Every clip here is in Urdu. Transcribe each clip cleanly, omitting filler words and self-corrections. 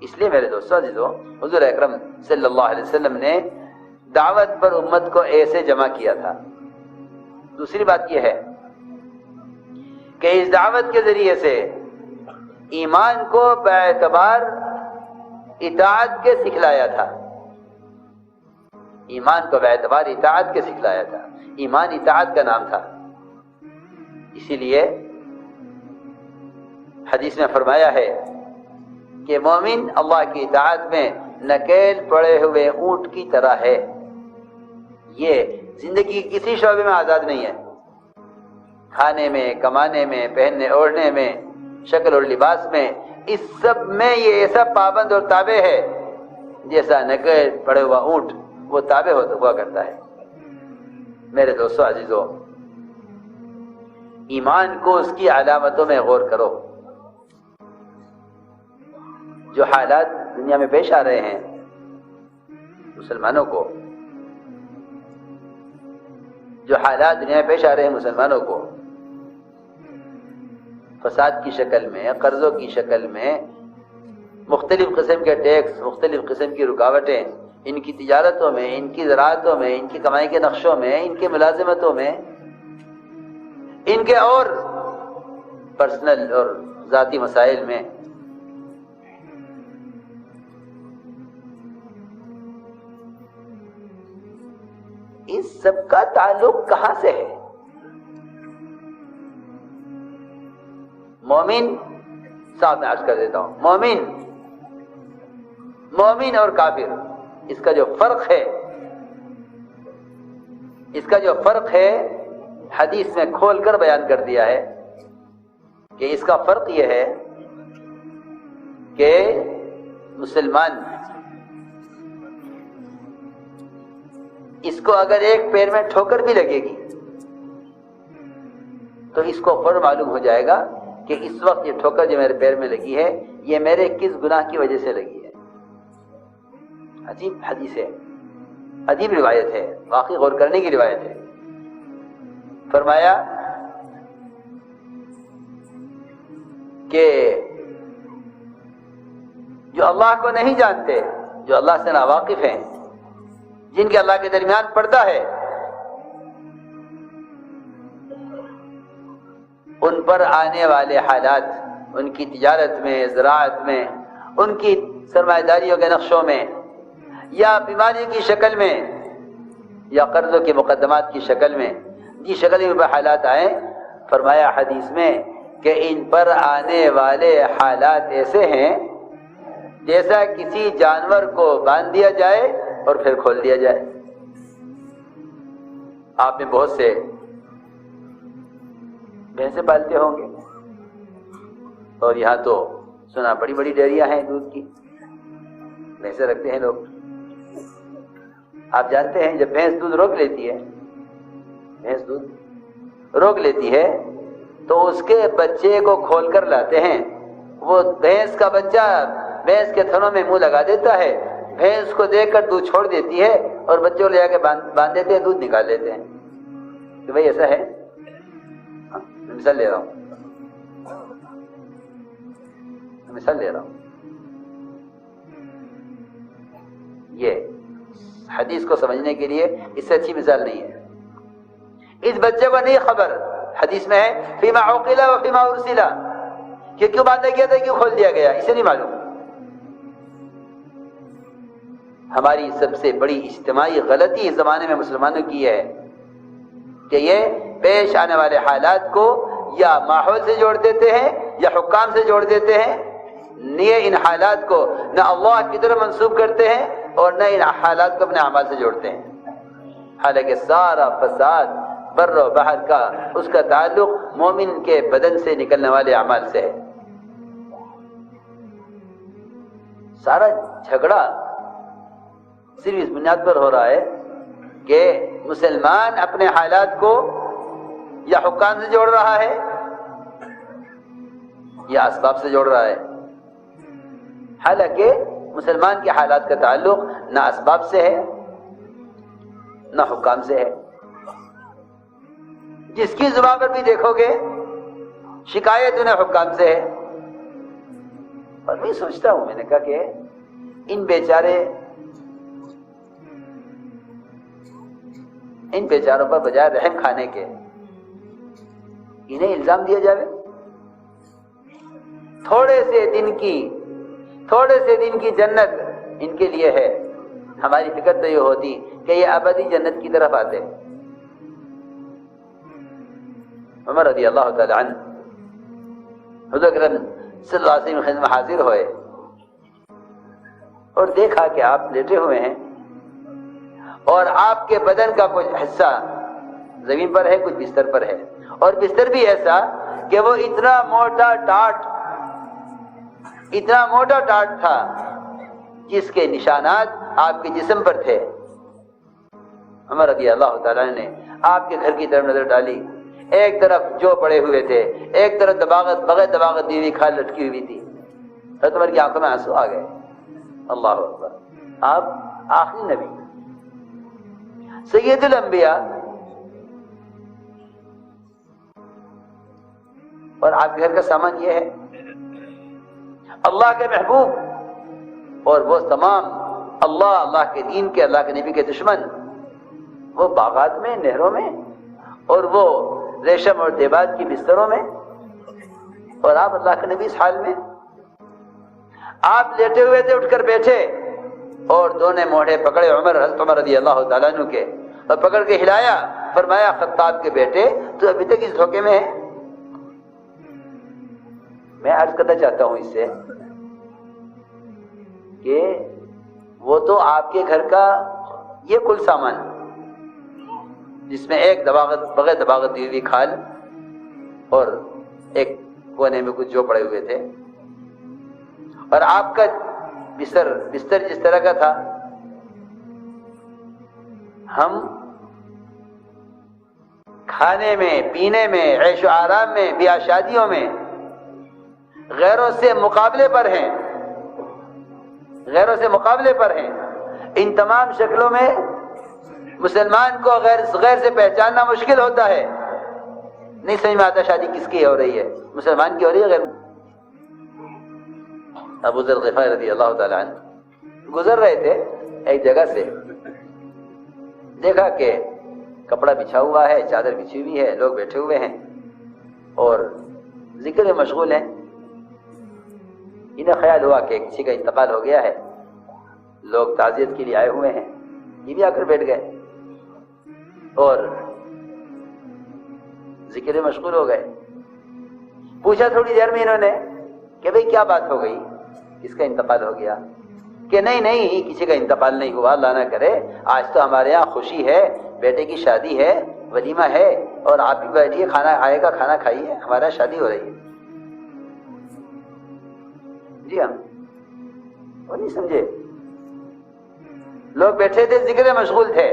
اس لیے میرے دوستو عزیزو، حضور اکرم صلی اللہ علیہ وسلم نے دعوت پر امت کو ایسے جمع کیا تھا۔ دوسری بات یہ ہے کہ اس دعوت کے ذریعے سے ایمان کو باعتبار اطاعت کے سکھلایا تھا، ایمان کو باعتبار اطاعت کے سکھلایا تھا، ایمان اطاعت کا نام تھا۔ اسی لیے حدیث میں فرمایا ہے کہ مومن اللہ کی اطاعت میں نکیل پڑے ہوئے اونٹ کی طرح ہے۔ یہ زندگی کی کسی شعبے میں آزاد نہیں ہے، کھانے میں، کمانے میں، پہننے اوڑھنے میں، شکل اور لباس میں، اس سب میں یہ ایسا پابند اور تابع ہے جیسا نکیل پڑے ہوا اونٹ وہ تابع ہوا کرتا ہے۔ میرے دوستو عزیزو، ایمان کو اس کی علامتوں میں غور کرو۔ جو حالات دنیا میں پیش آ رہے ہیں مسلمانوں کو، جو حالات دنیا میں پیش آ رہے ہیں مسلمانوں کو، فساد کی شکل میں، قرضوں کی شکل میں، مختلف قسم کے ٹیکس، مختلف قسم کی رکاوٹیں ان کی تجارتوں میں، ان کی زراعتوں میں، ان کی کمائی کے نقشوں میں، ان کی ملازمتوں میں، ان کے اور پرسنل اور ذاتی مسائل میں، اس سب کا تعلق کہاں سے ہے؟ مومن، صاحب میں عرض کر دیتا ہوں، مومن اور کافر، اس کا جو فرق ہے حدیث میں کھول کر بیان کر دیا ہے کہ اس کا فرق یہ ہے کہ مسلمان اس کو اگر ایک پیر میں ٹھوکر بھی لگے گی تو اس کو فوراً معلوم ہو جائے گا کہ اس وقت یہ ٹھوکر جو میرے پیر میں لگی ہے یہ میرے کس گناہ کی وجہ سے لگی ہے۔ عجیب حدیث ہے، عجیب روایت ہے، واقعی غور کرنے کی روایت ہے۔ فرمایا کہ جو اللہ کو نہیں جانتے، جو اللہ سے ناواقف ہیں، جن کے اللہ کے درمیان پردہ ہے، ان پر آنے والے حالات، ان کی تجارت میں، زراعت میں، ان کی سرمایہ داریوں کے نقشوں میں، یا بیماری کی شکل میں، یا قرضوں کے مقدمات کی شکل میں، جس شکل میں حالات آئیں، فرمایا حدیث میں کہ ان پر آنے والے حالات ایسے ہیں جیسا کسی جانور کو باندھ دیا جائے اور پھر کھول دیا جائے۔ آپ میں بہت سے بھینسیں پالتے ہوں گے، اور یہاں تو سنا بڑی بڑی ڈیریاں ہیں دودھ کی، بھینسیں رکھتے ہیں لوگ۔ آپ جانتے ہیں جب بھینس دودھ روک لیتی ہے تو اس کے بچے کو کھول کر لاتے ہیں، وہ بھینس کا بچہ بھینس کے تھنوں میں منہ لگا دیتا ہے، بھینس کو دیکھ کر دودھ چھوڑ دیتی ہے اور بچوں کو لے جا کے باندھ دیتے ہیں، دودھ نکال لیتے ہیں کہ بھئی ایسا ہے۔ مثال لے رہا ہوں، یہ حدیث کو سمجھنے کے لیے اس سے اچھی مثال نہیں ہے۔ اس بچے کو نہیں خبر، حدیث میں ہے فیما عقل و فیما ارسل، کہ کیوں باندھا گیا تھا، کیوں کھول دیا گیا، اسے نہیں معلوم۔ ہماری سب سے بڑی اجتماعی غلطی اس زمانے میں مسلمانوں کی ہے کہ یہ پیش آنے والے حالات کو یا ماحول سے جوڑ دیتے ہیں یا حکام سے جوڑ دیتے ہیں، ان حالات کو نہ اللہ کی طرف منسوب کرتے ہیں اور نہ ان حالات کو اپنے اعمال سے جوڑتے ہیں، حالانکہ سارا فساد بر و بحر کا اس کا تعلق مومن کے بدن سے نکلنے والے اعمال سے ہے۔ سارا جھگڑا صرف اس بنیاد پر ہو رہا ہے کہ مسلمان اپنے حالات کو یا حکام سے جوڑ رہا ہے یا اسباب سے جوڑ رہا ہے، حالانکہ مسلمان کے حالات کا تعلق نہ اسباب سے ہے نہ حکام سے ہے۔ جس کی زبان پر بھی دیکھو گے شکایت انہیں حکام سے ہے، اور میں سوچتا ہوں، میں نے کہا کہ ان بیچاروں پر بجائے رحم کھانے کے انہیں الزام دیا جائے، تھوڑے سے دن کی جنت ان کے لیے ہے، ہماری فکر تو یہ ہوتی کہ یہ ابدی جنت کی طرف آتے۔ عمر رضی اللہ تعالی عنہ حضور اکرم صلی اللہ علیہ وسلم کی خدمت میں حاضر ہوئے اور دیکھا کہ آپ لیٹے ہوئے ہیں اور آپ کے بدن کا کچھ حصہ زمین پر ہے، کچھ بستر پر ہے، اور بستر بھی ایسا کہ وہ اتنا موٹا ٹاٹ تھا جس کے نشانات آپ کے جسم پر تھے۔ عمر رضی اللہ تعالیٰ نے آپ کے گھر کی طرف نظر ڈالی، ایک طرف جو پڑے ہوئے تھے، ایک طرف بغیر دباغت دی ہوئی کھال لٹکی ہوئی تھی۔ حضرت عمر کی آنکھوں میں آنسو آ گئے۔ اللہ اکبر، آپ آخری نبی، سید الانبیاء، اور آپ کے گھر کا سامان یہ ہے، اللہ کے محبوب اور وہ تمام اللہ کے دین کے، اللہ کے نبی کے دشمن، وہ باغات میں، نہروں میں، اور وہ ریشم اور دیباج کی بستروں میں، اور آپ اللہ کے نبی اس حال میں۔ آپ لیٹے ہوئے تھے، اٹھ کر بیٹھے اور دونوں موڑے پکڑے حضرت عمر رضی اللہ تعالیٰ عنہ کے، اور پکڑ کے ہلایا، فرمایا خطاب کے بیٹے تو ابھی تک اس دھوکے میں ہے۔ میں عرض کرنا چاہتا ہوں اس سے کہ وہ تو آپ کے گھر کا یہ کل سامان جس میں ایک بغیر دباغت دی ہوئی کھال اور ایک کونے میں کچھ جو پڑے ہوئے تھے، اور آپ کا بستر جس طرح کا تھا، ہم کھانے میں، پینے میں، عیش و آرام میں، بیاہ شادیوں میں غیروں سے مقابلے پر ہیں۔ ان تمام شکلوں میں مسلمان کو غیر سے پہچاننا مشکل ہوتا ہے، نہیں سمجھ میں آتا شادی کس کی ہو رہی ہے، مسلمان کی ہو رہی ہے غیر۔ ابو ذر غفاری رضی اللہ تعالیٰ عنہ گزر رہے تھے ایک جگہ سے، دیکھا کہ کپڑا بچھا ہوا ہے، چادر بچھی ہوئی ہے، لوگ بیٹھے ہوئے ہیں اور ذکر میں مشغول ہیں۔ انہیں خیال ہوا کہ کسی کا انتقال ہو گیا ہے، لوگ تعزیت کے لیے آئے ہوئے ہیں، یہ بھی آ کر بیٹھ گئے اور ذکر میں مشغول ہو گئے۔ پوچھا تھوڑی دیر میں انہوں نے کہ بھئی کیا بات ہو گئی، کس کا انتقال ہو گیا؟ کہ نہیں کسی کا انتقال نہیں ہوا، اللہ نہ کرے، آج تو ہمارے یہاں خوشی ہے، بیٹے کی شادی ہے، ولیمہ ہے، اور آپ بھی بیٹھیے، کھانا آئے گا، کھانا کھائیے، ہمارے یہاں شادی ہو رہی ہے۔ جی ہم وہ نہیں سمجھے، لوگ بیٹھے تھے، ذکر میں مشغول تھے،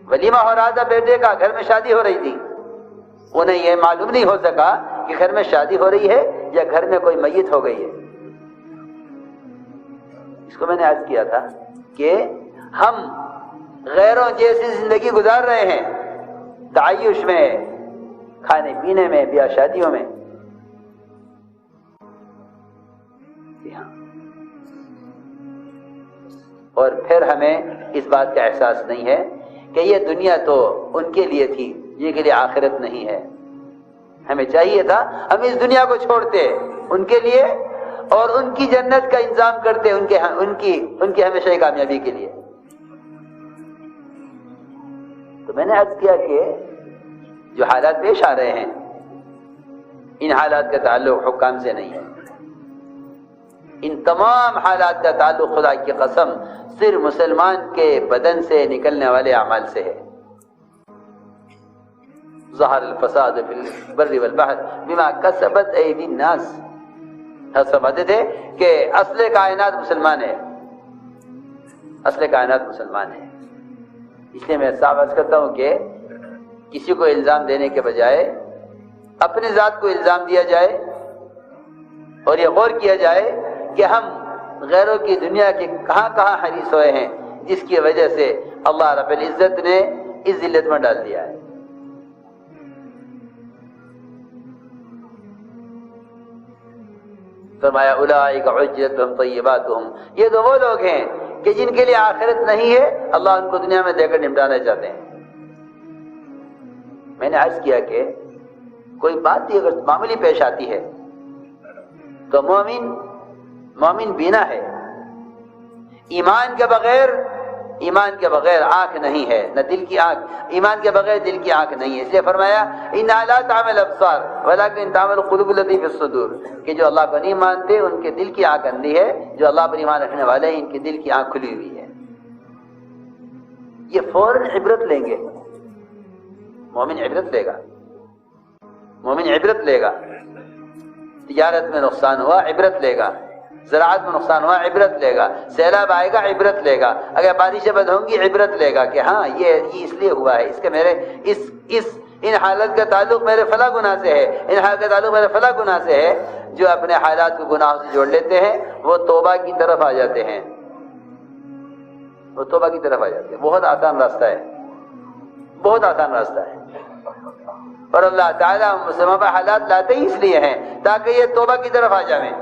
ولیمہ ہو رہا تھا بیٹے کا، گھر میں شادی ہو رہی تھی، انہیں یہ معلوم نہیں ہو سکا کہ گھر میں شادی ہو رہی ہے یا گھر میں کوئی میت ہو گئی ہے۔ اس کو میں نے عرض کیا تھا کہ ہم غیروں جیسی زندگی گزار رہے ہیں، تعیش میں، کھانے پینے میں، بیاہ شادیوں میں۔ اور پھر ہمیں اس بات کا احساس نہیں ہے کہ یہ دنیا تو ان کے لیے تھی، یہ کے لیے آخرت نہیں ہے۔ ہمیں چاہیے تھا ہم اس دنیا کو چھوڑتے ان کے لیے اور ان کی جنت کا انتظام کرتے ان کی ہمیشہ کامیابی کے لیے۔ تو میں نے عرض کیا کہ جو حالات پیش آ رہے ہیں، ان حالات کا تعلق حکام سے نہیں ہے، ان تمام حالات کا تعلق خدا کی قسم صرف مسلمان کے بدن سے نکلنے والے اعمال سے ہے۔ ظہر الفساد فی البر والبحر بما کسبت ایدی الناس، ہم سمجھتے تھے کہ اصل کائنات مسلمان ہے، اصل کائنات مسلمان ہے۔ اس لیے میں صاف عرض کرتا ہوں کہ کسی کو الزام دینے کے بجائے اپنی ذات کو الزام دیا جائے اور یہ غور کیا جائے کہ ہم غیروں کی دنیا کے کہاں کہاں حریص ہوئے ہیں، جس کی وجہ سے اللہ رب العزت نے اس ذلت میں ڈال دیا ہے۔ فرمایا اولئک عجلت طیباتہم، یہ تو وہ لوگ ہیں کہ جن کے لیے آخرت نہیں ہے، اللہ ان کو دنیا میں دے کر نمٹانا چاہتے ہیں۔ میں نے عرض کیا کہ کوئی بات بھی اگر معمولی پیش آتی ہے تو مومن بینا ہے، ایمان کے بغیر آنکھ نہیں ہے، نہ دل کی آنکھ، ایمان کے بغیر دل کی آنکھ نہیں ہے۔ اس لیے فرمایا انھا لا تعمل الابصار ولکن تعمل القلوب التي في الصدور، کہ جو اللہ کو نہیں مانتے ان کے دل کی آنکھ اندھی ہے، جو اللہ پر ایمان رکھنے والے ہیں ان کے دل کی آنکھ کھلی ہوئی ہے۔ یہ فوراً عبرت لیں گے، مومن عبرت لے گا، تجارت میں نقصان ہوا عبرت لے گا، زراعت میں نقصان ہوا عبرت لے گا، سیلاب آئے گا عبرت لے گا، اگر بارشیں بند ہوں گی عبرت لے گا کہ ہاں یہ اس لیے ہوا ہے، اس کے میرے ان حالت کا تعلق میرے فلاں گناہ سے ہے، ان حالت کا تعلق میرے فلاں گناہ سے ہے۔ جو اپنے حالات کو گناہوں سے جوڑ لیتے ہیں وہ توبہ کی طرف آ جاتے ہیں، بہت آسان راستہ ہے، بہت آسان راستہ ہے۔ اور اللہ تعالیٰ مسلمان پر حالات لاتے ہی اس لیے ہیں تاکہ یہ توبہ کی طرف آ جائیں۔